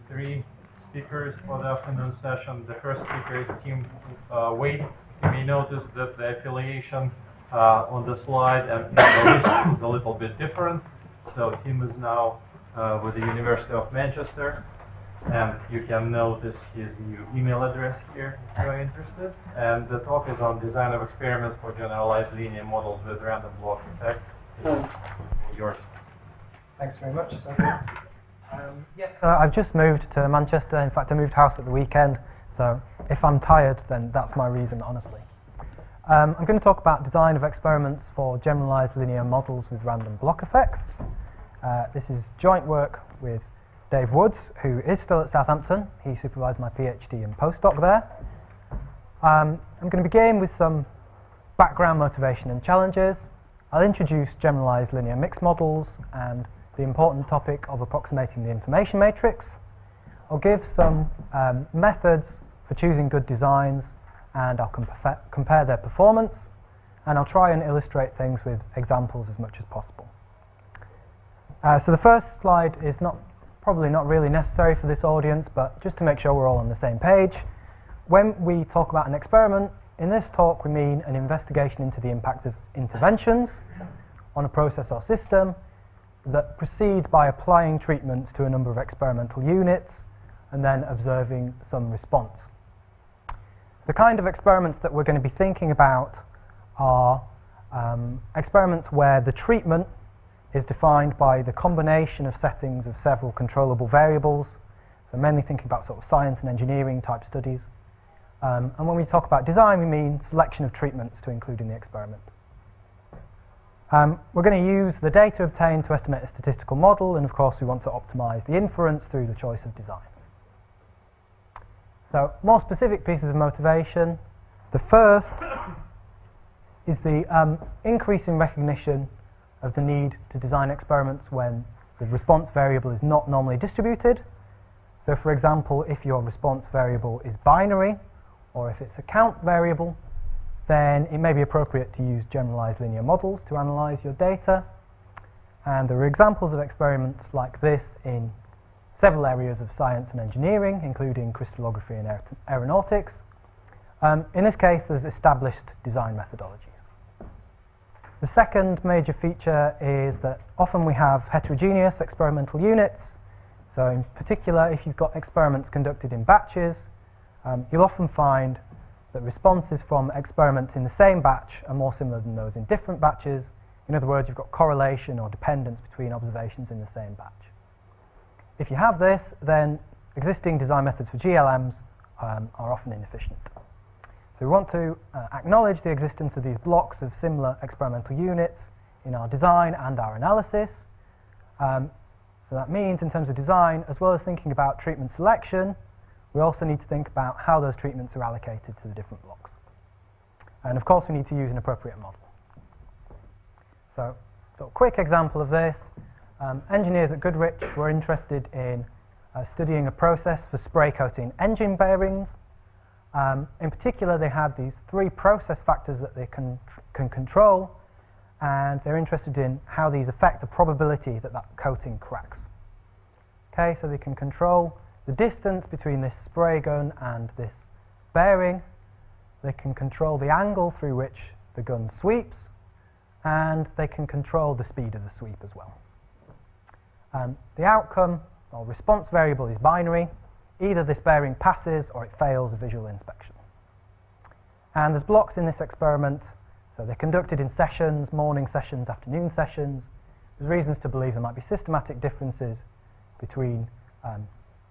three speakers for the afternoon session. The first speaker is Tim Wade. You may notice that the affiliation on the slide and the list is a little bit different. So Tim is now with the University of Manchester, and you can notice his new email address here if you are interested. And the talk is on design of experiments for generalized linear models with random block effects. Yours. Thanks very much. So I've just moved to Manchester. In fact, I moved house at the weekend. So if I'm tired, then that's my reason, honestly. I'm going to talk about design of experiments for generalized linear models with random block effects. This is joint work with Dave Woods, who is still at Southampton. He supervised my PhD and postdoc there. I'm going to begin with some background motivation and challenges. I'll introduce generalized linear mixed models and the important topic of approximating the information matrix. I'll give some methods for choosing good designs, and I'll compare their performance, and I'll try and illustrate things with examples as much as possible. So the first slide is probably not really necessary for this audience, but just to make sure we're all on the same page. When we talk about an experiment, in this talk we mean an investigation into the impact of interventions on a process or system that proceeds by applying treatments to a number of experimental units and then observing some response. The kind of experiments that we're going to be thinking about are experiments where the treatment is defined by the combination of settings of several controllable variables, so mainly thinking about sort of science and engineering type studies. And when we talk about design, we mean selection of treatments to include in the experiment. We're going to use the data obtained to estimate a statistical model, and of course we want to optimize the inference through the choice of design. So more specific pieces of motivation. The first is the increasing recognition of the need to design experiments when the response variable is not normally distributed. So for example, if your response variable is binary, or if it's a count variable, then it may be appropriate to use generalized linear models to analyze your data. And there are examples of experiments like this in several areas of science and engineering, including crystallography and aeronautics. In this case, there's established design methodologies. The second major feature is that often we have heterogeneous experimental units. So in particular, if you've got experiments conducted in batches, you'll often find that responses from experiments in the same batch are more similar than those in different batches. In other words, you've got correlation or dependence between observations in the same batch. If you have this, then existing design methods for GLMs are often inefficient. So we want to acknowledge the existence of these blocks of similar experimental units in our design and our analysis. So that means in terms of design, as well as thinking about treatment selection, we also need to think about how those treatments are allocated to the different blocks. And of course we need to use an appropriate model. So a quick example of this. Engineers at Goodrich were interested in studying a process for spray coating engine bearings. In particular, they had these three process factors that they can control, and they're interested in how these affect the probability that that coating cracks. Okay, so they can control the distance between this spray gun and this bearing. They can control the angle through which the gun sweeps, and they can control the speed of the sweep as well. The outcome or response variable is binary. Either this bearing passes or it fails a visual inspection. And there's blocks in this experiment, so they're conducted in sessions, morning sessions, afternoon sessions. There's reasons to believe there might be systematic differences between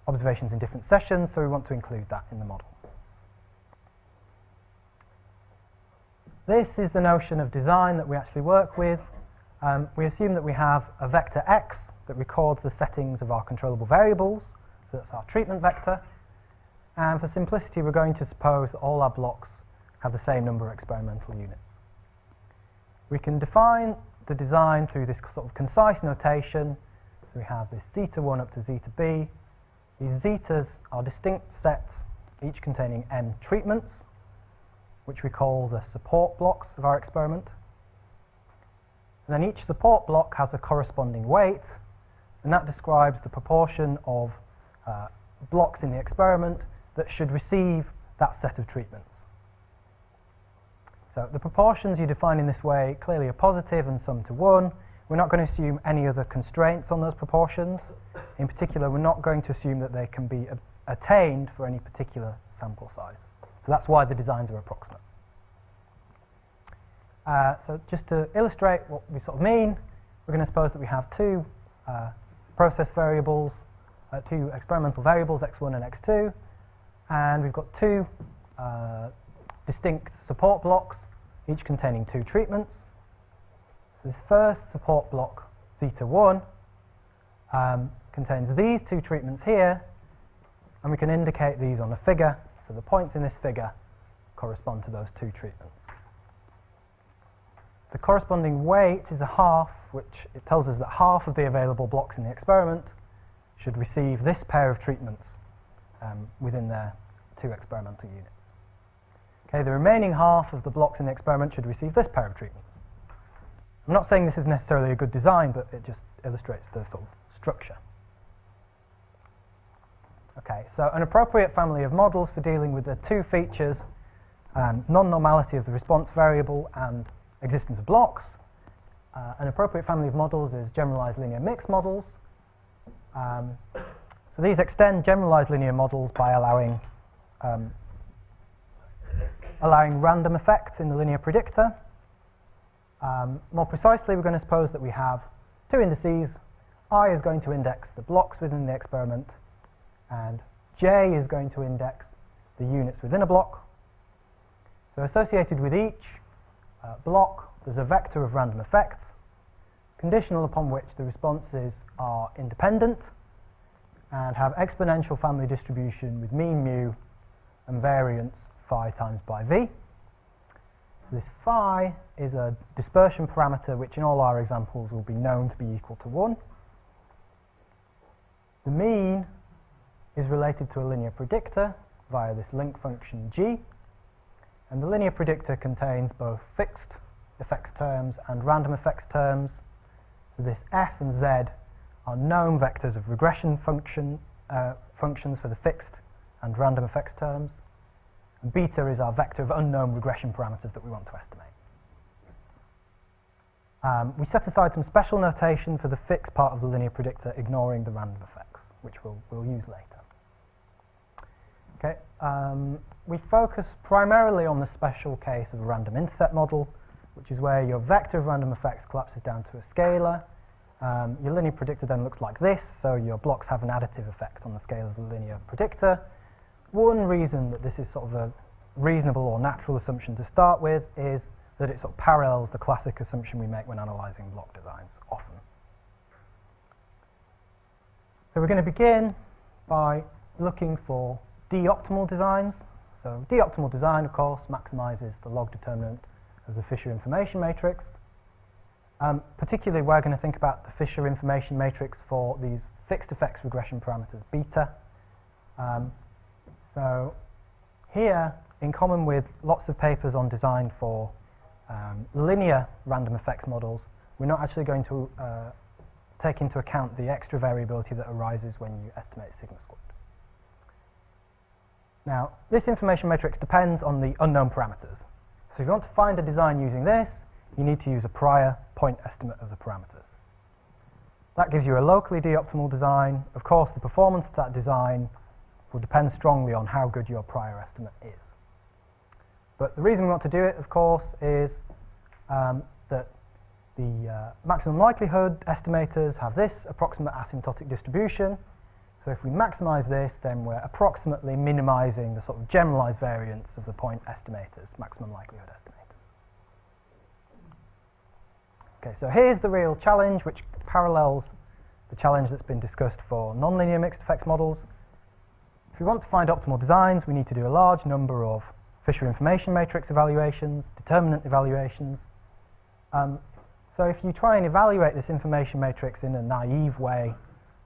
observations in different sessions, so we want to include that in the model. This is the notion of design that we actually work with. We assume that we have a vector x that records the settings of our controllable variables, so that's our treatment vector. And for simplicity, we're going to suppose that all our blocks have the same number of experimental units. We can define the design through this sort of concise notation. So we have this zeta 1 up to zeta b. These zetas are distinct sets, each containing m treatments, which we call the support blocks of our experiment. And then each support block has a corresponding weight, and that describes the proportion of blocks in the experiment that should receive that set of treatments. So the proportions you define in this way clearly are positive and sum to 1. We're not going to assume any other constraints on those proportions. In particular, we're not going to assume that they can be attained for any particular sample size. So that's why the designs are approximate. So just to illustrate what we sort of mean, we're going to suppose that we have two process variables, two experimental variables, x1 and x2, and we've got two distinct support blocks, each containing two treatments. So this first support block, zeta 1, contains these two treatments here, and we can indicate these on a figure. So the points in this figure correspond to those two treatments. The corresponding weight is a half, which it tells us that half of the available blocks in the experiment should receive this pair of treatments within their two experimental units. Okay, the remaining half of the blocks in the experiment should receive this pair of treatments. I'm not saying this is necessarily a good design, but it just illustrates the sort of structure. Okay, so an appropriate family of models for dealing with the two features, non-normality of the response variable and existence of blocks. An appropriate family of models is generalized linear mixed models. So these extend generalized linear models by allowing random effects in the linear predictor. More precisely, we're going to suppose that we have two indices. I is going to index the blocks within the experiment, and J is going to index the units within a block. So associated with each block, there's a vector of random effects, conditional upon which the responses are independent and have exponential family distribution with mean mu and variance phi times by v. So this phi is a dispersion parameter which in all our examples will be known to be equal to 1. The mean is related to a linear predictor via this link function g, and the linear predictor contains both fixed effects terms and random effects terms. So this f and z are known vectors of regression functions for the fixed and random effects terms. And beta is our vector of unknown regression parameters that we want to estimate. We set aside some special notation for the fixed part of the linear predictor, ignoring the random effects, which we'll use later. Okay, we focus primarily on the special case of a random intercept model, which is where your vector of random effects collapses down to a scalar. Your linear predictor then looks like this, so your blocks have an additive effect on the scale of the linear predictor. One reason that this is sort of a reasonable or natural assumption to start with is that it sort of parallels the classic assumption we make when analysing block designs often. So we're going to begin by looking for d-optimal designs. So d-optimal design, of course, maximises the log determinant of the Fisher information matrix. Particularly, we're going to think about the Fisher information matrix for these fixed effects regression parameters, beta. So here, in common with lots of papers on design for linear random effects models, we're not actually going to take into account the extra variability that arises when you estimate sigma squared. Now, this information matrix depends on the unknown parameters. So if you want to find a design using this, you need to use a prior point estimate of the parameters. That gives you a locally d-optimal design. Of course, the performance of that design will depend strongly on how good your prior estimate is. But the reason we want to do it, of course, is that the maximum likelihood estimators have this approximate asymptotic distribution. So if we maximize this, then we're approximately minimizing the sort of generalized variance of the point estimators, maximum likelihood estimators. Okay, so here's the real challenge, which parallels the challenge that's been discussed for nonlinear mixed effects models. If we want to find optimal designs, we need to do a large number of Fisher information matrix evaluations, determinant evaluations. So if you try and evaluate this information matrix in a naive way,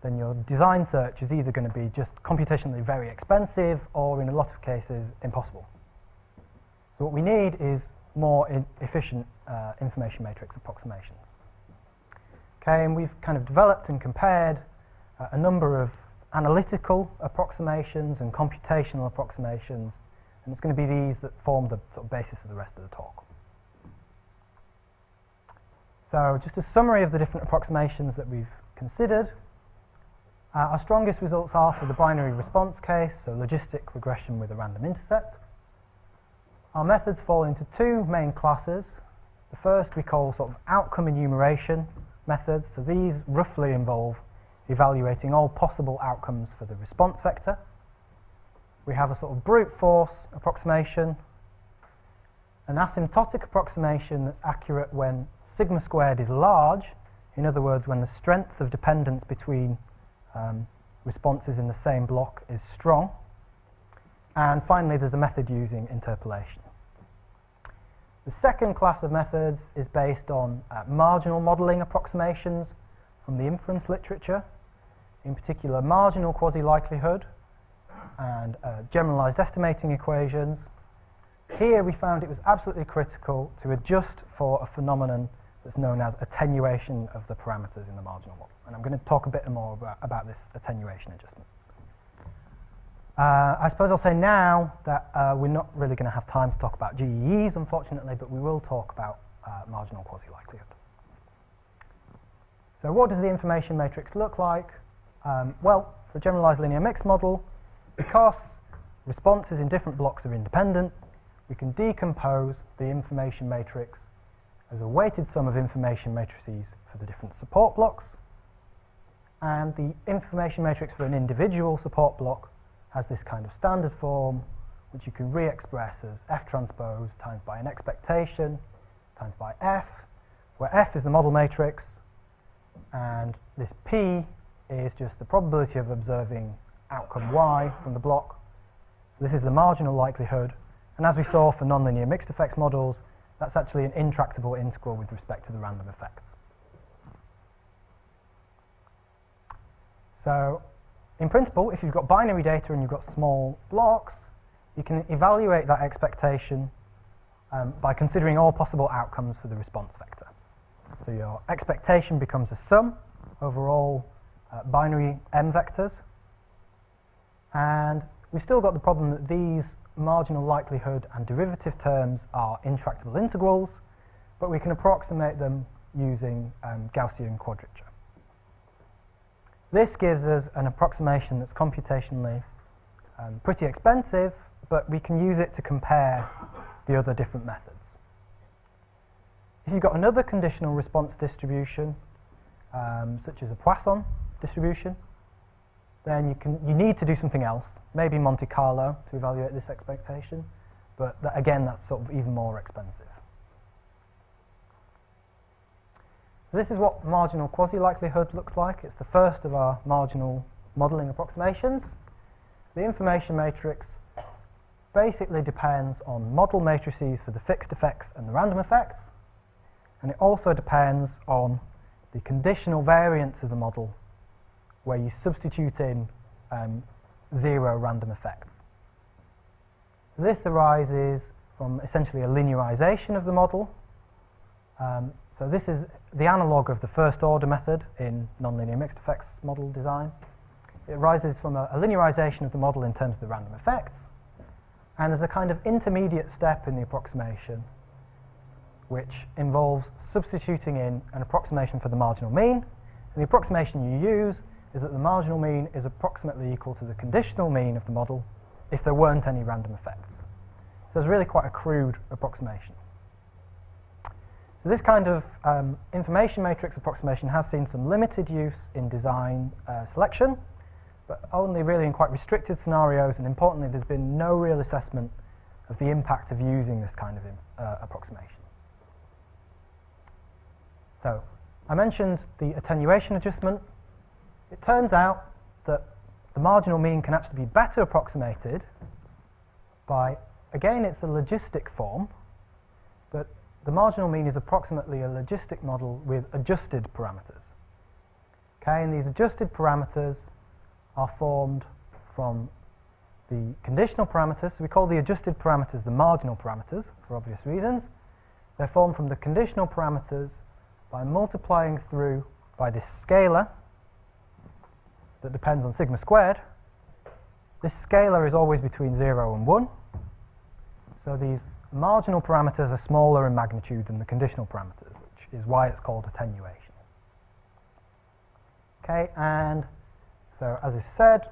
then your design search is either going to be just computationally very expensive or in a lot of cases impossible. So what we need is more efficient information matrix approximations. Okay, and we've kind of developed and compared a number of analytical approximations and computational approximations, and it's going to be these that form the sort of basis of the rest of the talk. So just a summary of the different approximations that we've considered. Our strongest results are for the binary response case, so logistic regression with a random intercept. Our methods fall into two main classes. The first we call sort of outcome enumeration methods, so these roughly involve evaluating all possible outcomes for the response vector. We have a sort of brute force approximation, an asymptotic approximation that's accurate when sigma squared is large, in other words, when the strength of dependence between responses in the same block is strong. And finally, there's a method using interpolation. The second class of methods is based on marginal modelling approximations from the inference literature, in particular marginal quasi-likelihood and generalized estimating equations. Here we found it was absolutely critical to adjust for a phenomenon that's known as attenuation of the parameters in the marginal model. And I'm going to talk a bit more about this attenuation adjustment. I suppose I'll say now that we're not really going to have time to talk about GEEs, unfortunately, but we will talk about marginal quasi-likelihood. So what does the information matrix look like? Well, for a generalized linear mixed model, because responses in different blocks are independent, we can decompose the information matrix as a weighted sum of information matrices for the different support blocks. And the information matrix for an individual support block has this kind of standard form, which you can re-express as F transpose times by an expectation times by F, where F is the model matrix, and this P is just the probability of observing outcome Y from the block. So this is the marginal likelihood, and as we saw for nonlinear mixed effects models, that's actually an intractable integral with respect to the random effects. So, in principle, if you've got binary data and you've got small blocks, you can evaluate that expectation by considering all possible outcomes for the response vector. So your expectation becomes a sum over all binary M vectors. And we've still got the problem that these marginal likelihood and derivative terms are intractable integrals, but we can approximate them using Gaussian quadrature. This gives us an approximation that's computationally pretty expensive, but we can use it to compare the other different methods. If you've got another conditional response distribution, such as a Poisson distribution, then you need to do something else, maybe Monte Carlo to evaluate this expectation, but again, that's sort of even more expensive. So this is what marginal quasi-likelihood looks like. It's the first of our marginal modelling approximations. The information matrix basically depends on model matrices for the fixed effects and the random effects, and it also depends on the conditional variance of the model where you substitute in zero random effects. This arises from essentially a linearization of the model. So this is the analog of the first order method in nonlinear mixed effects model design. It arises from a linearization of the model in terms of the random effects, and there's a kind of intermediate step in the approximation which involves substituting in an approximation for the marginal mean. And the approximation you use is that the marginal mean is approximately equal to the conditional mean of the model if there weren't any random effects. So it's really quite a crude approximation. So this kind of information matrix approximation has seen some limited use in design selection, but only really in quite restricted scenarios, and importantly, there's been no real assessment of the impact of using this kind of approximation. So I mentioned the attenuation adjustment. It turns out that the marginal mean can actually be better approximated by, again, it's a logistic form, but the marginal mean is approximately a logistic model with adjusted parameters. Okay, and these adjusted parameters are formed from the conditional parameters. So we call the adjusted parameters the marginal parameters for obvious reasons. They're formed from the conditional parameters by multiplying through by this scalar that depends on sigma squared, this scalar is always between 0 and 1. So these marginal parameters are smaller in magnitude than the conditional parameters, which is why it's called attenuation. Okay, and so as I said,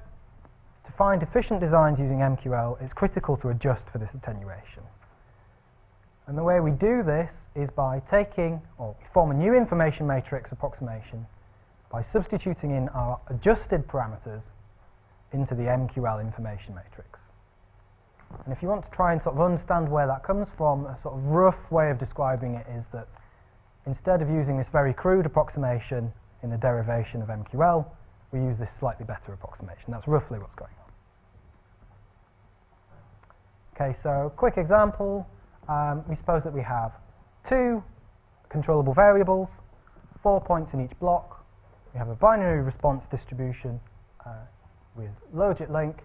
to find efficient designs using MQL, it's critical to adjust for this attenuation. And the way we do this is by taking, or we form a new information matrix approximation by substituting in our adjusted parameters into the MQL information matrix. And if you want to try and sort of understand where that comes from, a sort of rough way of describing it is that instead of using this very crude approximation in the derivation of MQL, we use this slightly better approximation. That's roughly what's going on. Okay, so quick example. We suppose that we have 2 controllable variables, 4 points in each block. We have a binary response distribution with logit link.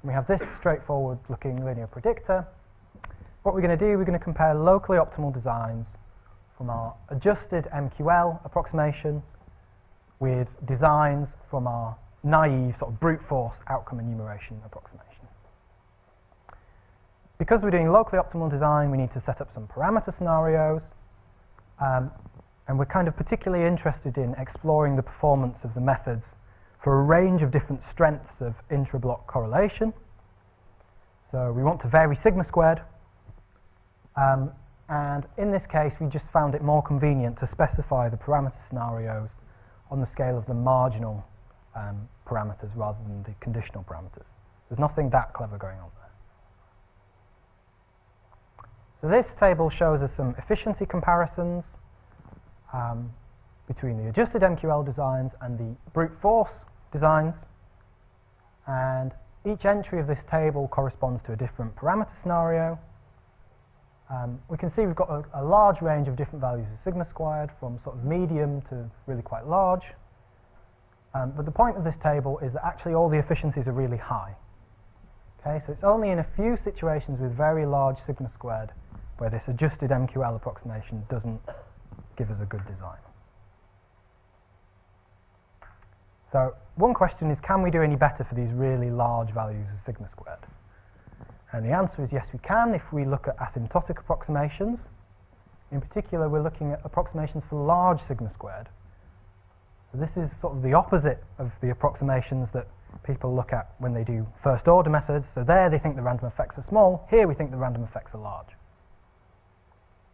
And we have this straightforward looking linear predictor. What we're going to do, we're going to compare locally optimal designs from our adjusted MQL approximation with designs from our naive sort of brute force outcome enumeration approximation. Because we're doing locally optimal design, we need to set up some parameter scenarios, and we're kind of particularly interested in exploring the performance of the methods for a range of different strengths of intra-block correlation. So we want to vary sigma squared, and in this case we just found it more convenient to specify the parameter scenarios on the scale of the marginal parameters rather than the conditional parameters. There's nothing that clever going on there. So this table shows us some efficiency comparisons between the adjusted MQL designs and the brute force designs, and each entry of this table corresponds to a different parameter scenario. We can see we've got a large range of different values of sigma squared, from sort of medium to really quite large. But the point of this table is that actually all the efficiencies are really high. Okay, so it's only in a few situations with very large sigma squared where this adjusted MQL approximation doesn't give us a good design. So one question is, can we do any better for these really large values of sigma squared? And the answer is yes, we can if we look at asymptotic approximations. In particular, we're looking at approximations for large sigma squared. So this is sort of the opposite of the approximations that people look at when they do first order methods. So there they think the random effects are small. Here we think the random effects are large.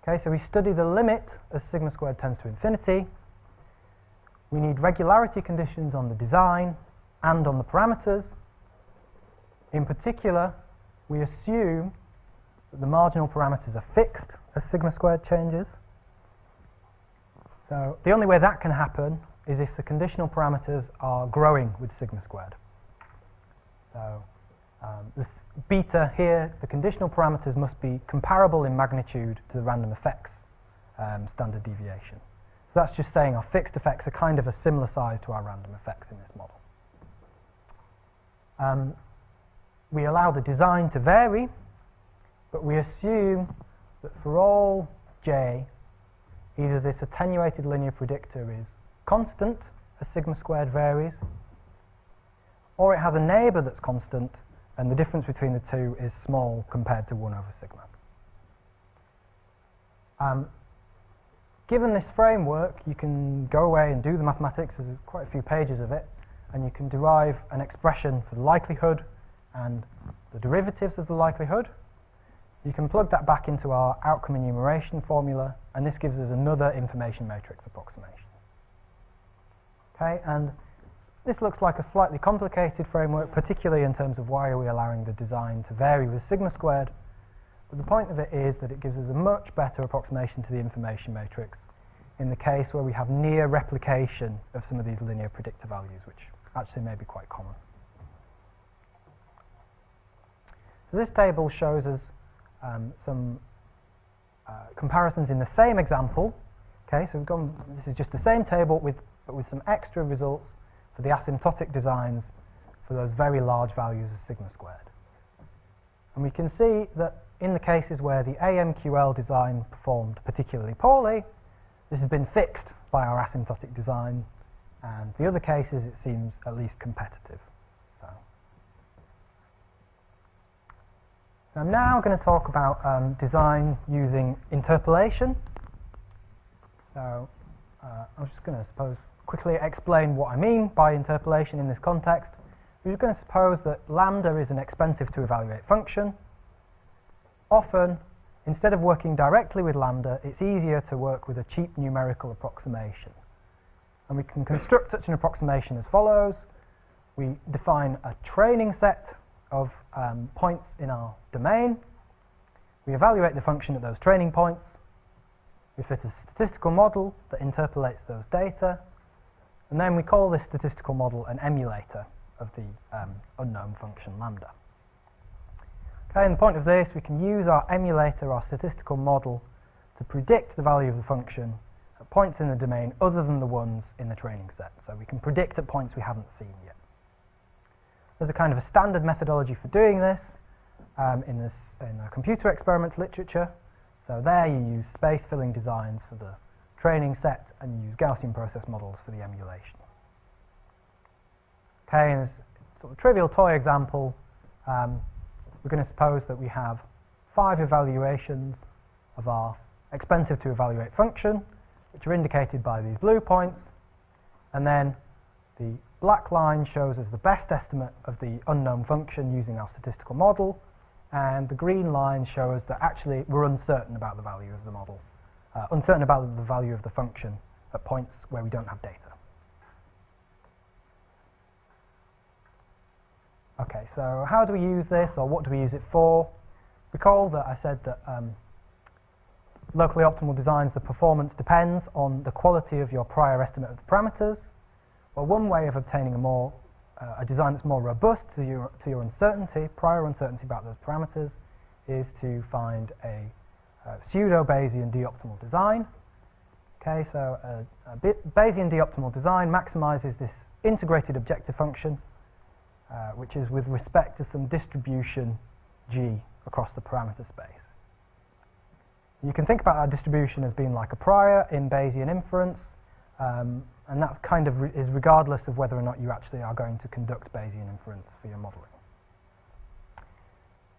Okay, so we study the limit as sigma squared tends to infinity. We need regularity conditions on the design and on the parameters. In particular, we assume that the marginal parameters are fixed as sigma squared changes. So the only way that can happen is if the conditional parameters are growing with sigma squared. So this beta here, the conditional parameters must be comparable in magnitude to the random effects standard deviation. So that's just saying our fixed effects are kind of a similar size to our random effects in this model. We allow the design to vary, but we assume that for all j, either this attenuated linear predictor is constant as sigma squared varies, or it has a neighbour that's constant, and the difference between the two is small compared to 1 over sigma. Given this framework, you can go away and do the mathematics. There's quite a few pages of it, and you can derive an expression for the likelihood and the derivatives of the likelihood. You can plug that back into our outcome enumeration formula, and this gives us another information matrix approximation. Okay, and this looks like a slightly complicated framework, particularly in terms of why are we allowing the design to vary with sigma squared. But the point of it is that it gives us a much better approximation to the information matrix in the case where we have near replication of some of these linear predictor values, which actually may be quite common. So this table shows us some comparisons in the same example. Okay, so this is just the same table but with some extra results for the asymptotic designs for those very large values of sigma squared. And we can see that in the cases where the AMQL design performed particularly poorly, this has been fixed by our asymptotic design and the other cases it seems at least competitive. So I'm now going to talk about design using interpolation. So I'm just going to quickly explain what I mean by interpolation in this context. We're going to suppose that lambda is an expensive to evaluate function. Often, instead of working directly with lambda, it's easier to work with a cheap numerical approximation. And we can construct such an approximation as follows. We define a training set of points in our domain. We evaluate the function at those training points. We fit a statistical model that interpolates those data. And then we call this statistical model an emulator of the unknown function lambda. Okay, and the point of this, we can use our emulator, our statistical model, to predict the value of the function at points in the domain other than the ones in the training set. So we can predict at points we haven't seen yet. There's a kind of a standard methodology for doing this in the computer experiments literature. So there you use space-filling designs for the training set and you use Gaussian process models for the emulation. Okay, in this sort of trivial toy example, we're going to suppose that we have 5 evaluations of our expensive to evaluate function, which are indicated by these blue points, and then the black line shows us the best estimate of the unknown function using our statistical model, and the green line shows that actually we're uncertain about the value of the model, uncertain about the value of the function at points where we don't have data. Okay, so how do we use this, or what do we use it for? Recall that I said that locally optimal designs, the performance depends on the quality of your prior estimate of the parameters. Well, one way of obtaining a design that's more robust to your uncertainty, prior uncertainty about those parameters, is to find a pseudo-Bayesian d-optimal design. Okay, so a Bayesian d-optimal design maximizes this integrated objective function, which is with respect to some distribution G across the parameter space. You can think about that distribution as being like a prior in Bayesian inference, and that kind of is regardless of whether or not you actually are going to conduct Bayesian inference for your modeling.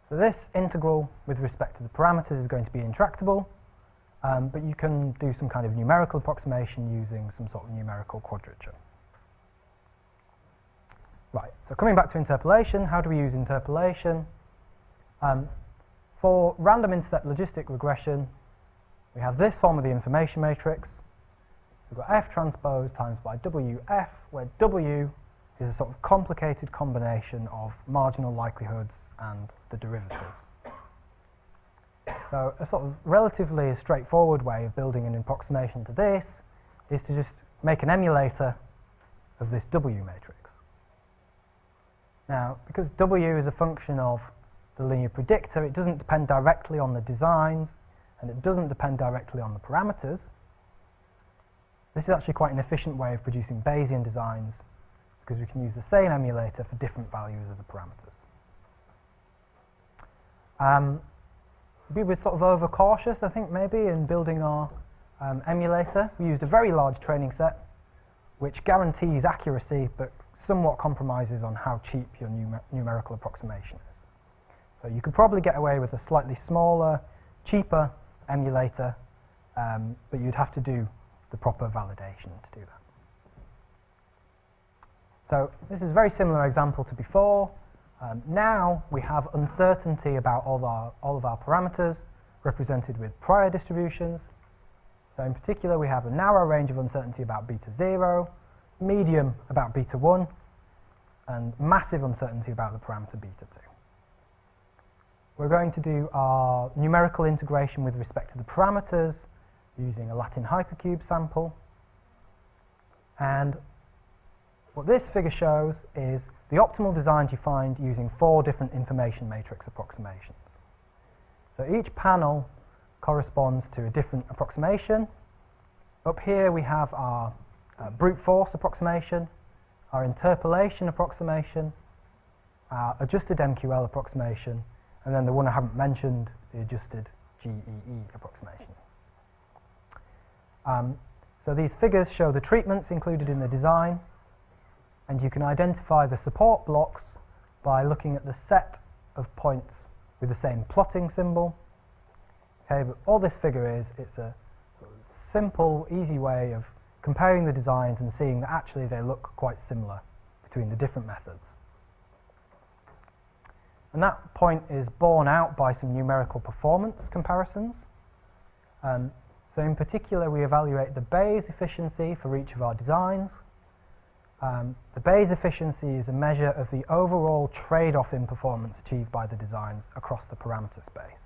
So this integral with respect to the parameters is going to be intractable, but you can do some kind of numerical approximation using some sort of numerical quadrature. Right, so coming back to interpolation, how do we use interpolation? For random intercept logistic regression, we have this form of the information matrix. We've got F transpose times by WF, where W is a sort of complicated combination of marginal likelihoods and the derivatives. So a sort of relatively straightforward way of building an approximation to this is to just make an emulator of this W matrix. Now, because W is a function of the linear predictor, it doesn't depend directly on the designs, and it doesn't depend directly on the parameters. This is actually quite an efficient way of producing Bayesian designs, because we can use the same emulator for different values of the parameters. We were sort of overcautious, I think, maybe, in building our emulator. We used a very large training set, which guarantees accuracy, but somewhat compromises on how cheap your numerical approximation is. So you could probably get away with a slightly smaller, cheaper emulator, but you'd have to do the proper validation to do that. So this is a very similar example to before. Now we have uncertainty about all of our parameters represented with prior distributions. So in particular, we have a narrow range of uncertainty about beta 0, medium about beta 1, and massive uncertainty about the parameter beta 2. We're going to do our numerical integration with respect to the parameters using a Latin hypercube sample. And what this figure shows is the optimal designs you find using 4 different information matrix approximations. So each panel corresponds to a different approximation. Up here we have our brute force approximation, our interpolation approximation, our adjusted MQL approximation, and then the one I haven't mentioned, the adjusted GEE approximation. So So these figures show the treatments included in the design, and you can identify the support blocks by looking at the set of points with the same plotting symbol. Okay, but all this figure is, it's a sort of simple, easy way of comparing the designs and seeing that actually they look quite similar between the different methods. And that point is borne out by some numerical performance comparisons. So in particular, we evaluate the Bayes efficiency for each of our designs. The Bayes efficiency is a measure of the overall trade-off in performance achieved by the designs across the parameter space.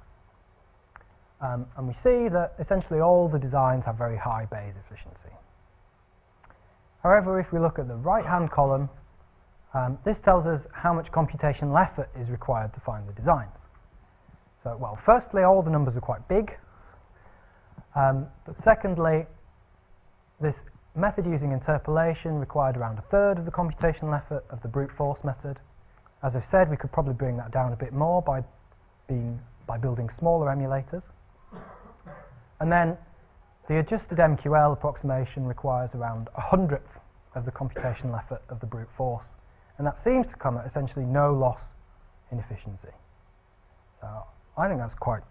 And we see that essentially all the designs have very high Bayes efficiency. However, if we look at the right-hand column, this tells us how much computational effort is required to find the designs. So, well, firstly, all the numbers are quite big. But secondly, this method using interpolation required around 1/3 of the computational effort of the brute force method. As I've said, we could probably bring that down a bit more by building smaller emulators. And then the adjusted MQL approximation requires around 1/100th of the computational effort of the brute force. And that seems to come at essentially no loss in efficiency. So I think that's quite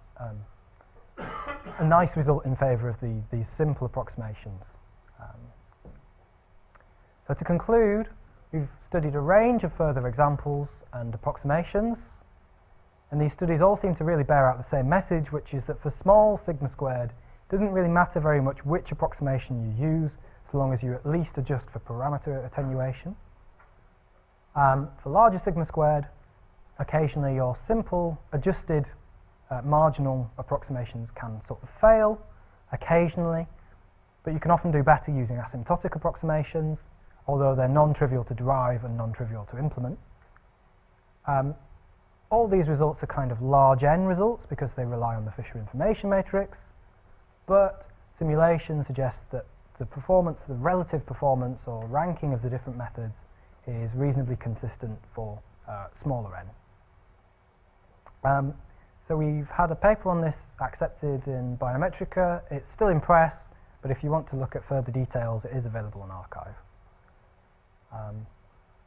a nice result in favour of these simple approximations. So to conclude, we've studied a range of further examples and approximations, and these studies all seem to really bear out the same message, which is that for small sigma squared, it doesn't really matter very much which approximation you use, so long as you at least adjust for parameter attenuation. For larger sigma squared, occasionally your simple adjusted marginal approximations can sort of fail, occasionally, but you can often do better using asymptotic approximations, although they're non-trivial to derive and non-trivial to implement. All these results are kind of large N results because they rely on the Fisher information matrix, but simulation suggests that the performance, the relative performance or ranking of the different methods is reasonably consistent for smaller N. So we've had a paper on this accepted in Biometrica. It's still in press, but if you want to look at further details, it is available on arXiv.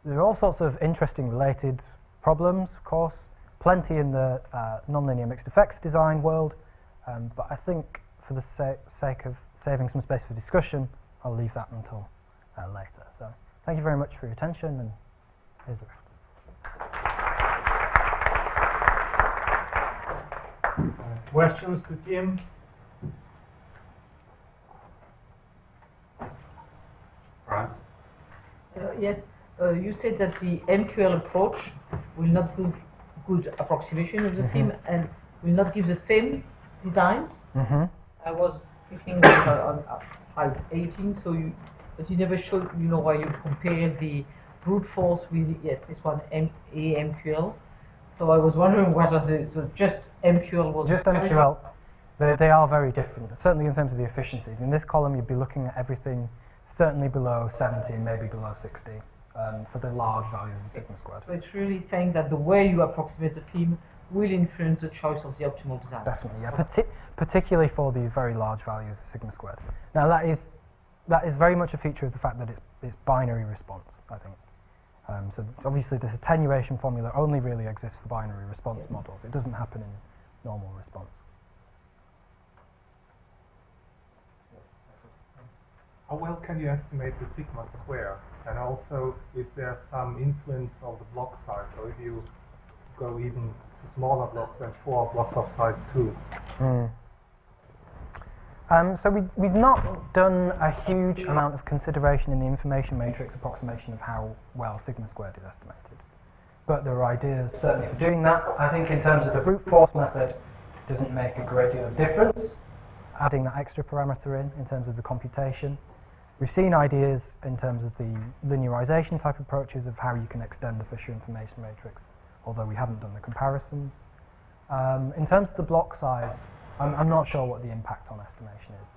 There are all sorts of interesting related problems, of course, plenty in the nonlinear mixed effects design world, but I think for the sake of saving some space for discussion, I'll leave that until later. So thank you very much for your attention, and here's the rest. Questions to Tim? Right. Yes, you said that the MQL approach will not give good approximation of the theme and will not give the same designs. I was thinking on slide 18, but you never showed, why you compare the brute force with, yes, this one, AMQL. So I was wondering whether just MQL was... Just MQL, they are very different, certainly in terms of the efficiencies. In this column, you'd be looking at everything certainly below 70 and maybe below 60 for the large values of sigma squared. So it's really saying that the way you approximate the theme will influence the choice of the optimal design. Definitely, yeah, particularly for these very large values of sigma squared. Now that is very much a feature of the fact that it's binary response, I think. So obviously this attenuation formula only really exists for binary response models. It doesn't happen in normal response. How well can you estimate the sigma square? And also, is there some influence of the block size? So if you go even to smaller blocks than 4 blocks of size 2? So we've not done a huge amount of consideration in the information matrix approximation of how well sigma squared is estimated. But there are ideas certainly for doing that. I think in terms of the brute force method, it doesn't make a great deal of difference, adding that extra parameter in terms of the computation. We've seen ideas in terms of the linearization type approaches of how you can extend the Fisher information matrix, although we haven't done the comparisons. In terms of the block size, I'm not sure what the impact on estimation is,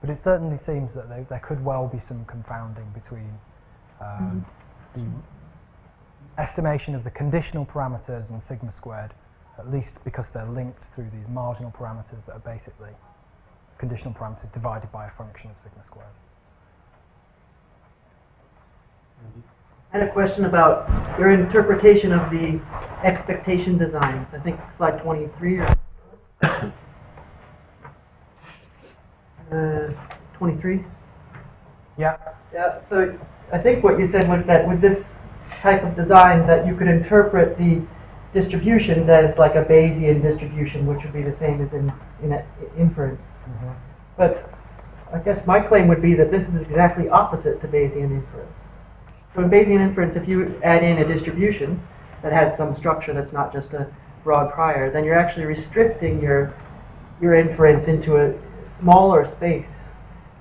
but it certainly seems that there could well be some confounding between the estimation of the conditional parameters and sigma squared, at least because they're linked through these marginal parameters that are basically conditional parameters divided by a function of sigma squared. I had a question about your interpretation of the expectation designs. I think slide 23 or 23. Yeah. Yeah. So I think what you said was that with this type of design, that you could interpret the distributions as like a Bayesian distribution, which would be the same as in inference. Mm-hmm. But I guess my claim would be that this is exactly opposite to Bayesian inference. So in Bayesian inference, if you add in a distribution that has some structure that's not just a broad prior, then you're actually restricting your inference into a smaller space.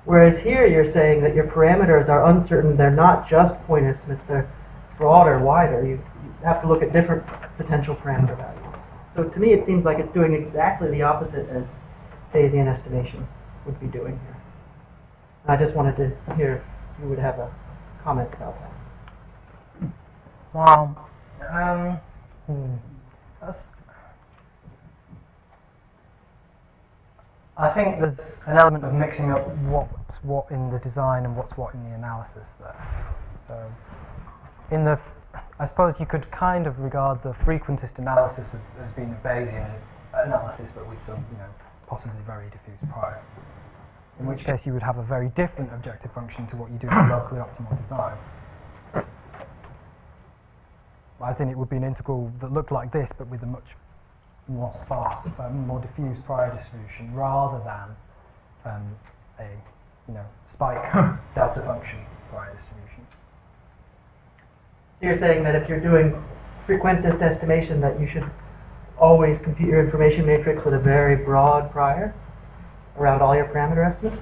Whereas here you're saying that your parameters are uncertain, they're not just point estimates, they're broader, wider. You have to look at different potential parameter values. So to me it seems like it's doing exactly the opposite as Bayesian estimation would be doing here. I just wanted to hear if you would have a comment about that. Well, I think there's an element of mixing up what's what in the design and what's what in the analysis there. So, I suppose you could kind of regard the frequentist analysis as being a Bayesian analysis, but with some, possibly very diffuse prior. In which case you would have a very different objective function to what you do in a locally optimal design. I think it would be an integral that looked like this, but with a much more sparse, more diffuse prior distribution, rather than a spike delta function prior distribution. You're saying that if you're doing frequentist estimation, that you should always compute your information matrix with a very broad prior around all your parameter estimates?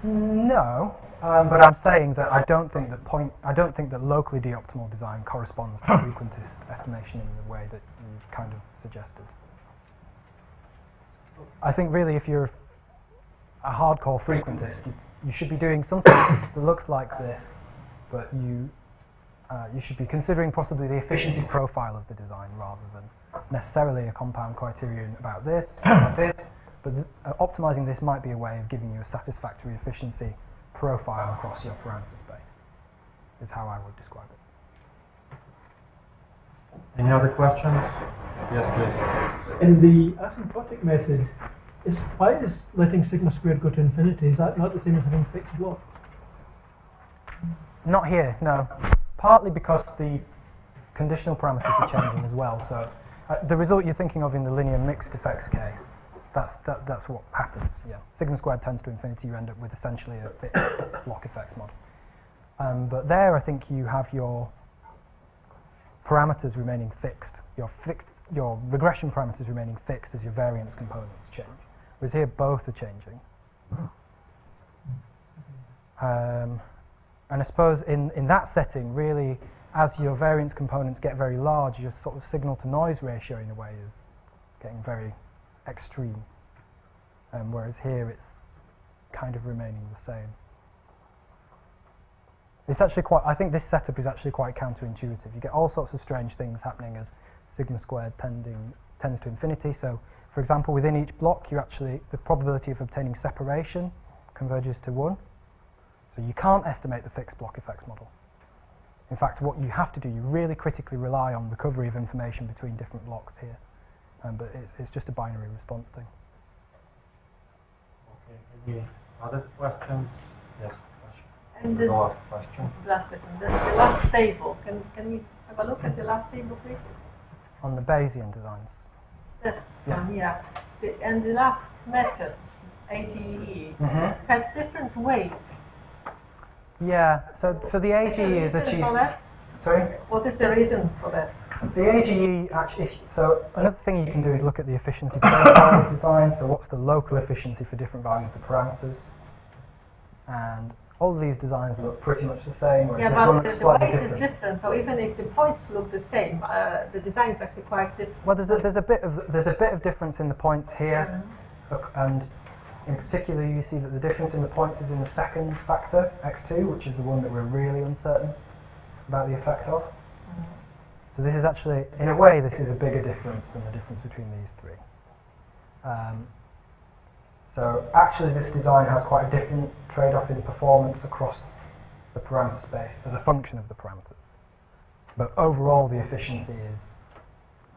No. But I'm saying that I don't think that locally de-optimal design corresponds to frequentist estimation in the way that you kind of suggested. I think really if you're a hardcore frequentist, you should be doing something that looks like this, but you should be considering possibly the efficiency profile of the design rather than necessarily a compound criterion about this, about this, but optimizing this might be a way of giving you a satisfactory efficiency profile across your parameter space, is how I would describe it. Any other questions? Yes, please. In the asymptotic method, why is letting sigma squared go to infinity? Is that not the same as having fixed block? Not here, no. Partly because the conditional parameters are changing as well. So the result you're thinking of in the linear mixed effects case, that's what happens. Yeah, sigma squared tends to infinity. You end up with essentially a fixed block effects model. But there, I think you have your parameters remaining fixed. Your regression parameters remaining fixed as your variance components change. Whereas here, both are changing. And I suppose in that setting, really, as your variance components get very large, your sort of signal-to-noise ratio, in a way, is getting very extreme. Whereas here, it's kind of remaining the same. It's actually I think this setup is actually quite counterintuitive. You get all sorts of strange things happening as sigma squared tends to infinity. So, for example, within each block, the probability of obtaining separation converges to 1. So you can't estimate the fixed block effects model. In fact, what you have to do, you really critically rely on recovery of information between different blocks here. But it's just a binary response thing. Okay, any other questions? Yes, And the last question. last question, the last table. Can we have a look at the last table, please? On the Bayesian designs. The Yeah. one, yeah. And the last method, AGE, has different weights. Yeah, so the AGE is Reason achieved. for that? Sorry? What is the reason for that? The AGE actually, so another thing you can do is look at the efficiency profile of the design. So what's the local efficiency for different values of the parameters? And all of these designs look pretty much the same, whereas Yeah, this one but looks the slightly weight is different. different. So even if the points look the same, the design is actually quite different. Well, there's a bit of difference in the points here, and in particular, you see that the difference in the points is in the second factor, x2, which is the one that we're really uncertain about the effect of. So this is actually, in a way, this is a bigger difference than the difference between these three. So actually this design has quite a different trade-off in performance across the parameter space as a function of the parameters. But overall the efficiency is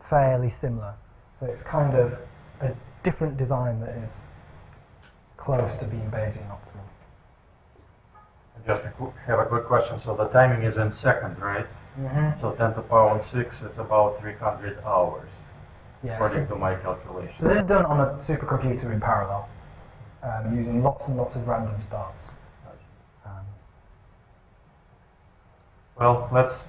fairly similar. So it's kind of a different design that is close to being Bayesian optimal. Just have a quick question. So the timing is in second, right? So 10 to the power 6 is about 300 hours, Yeah, according so, to my calculations. so this is done on a supercomputer in parallel, using lots and lots of random starts. Well, let's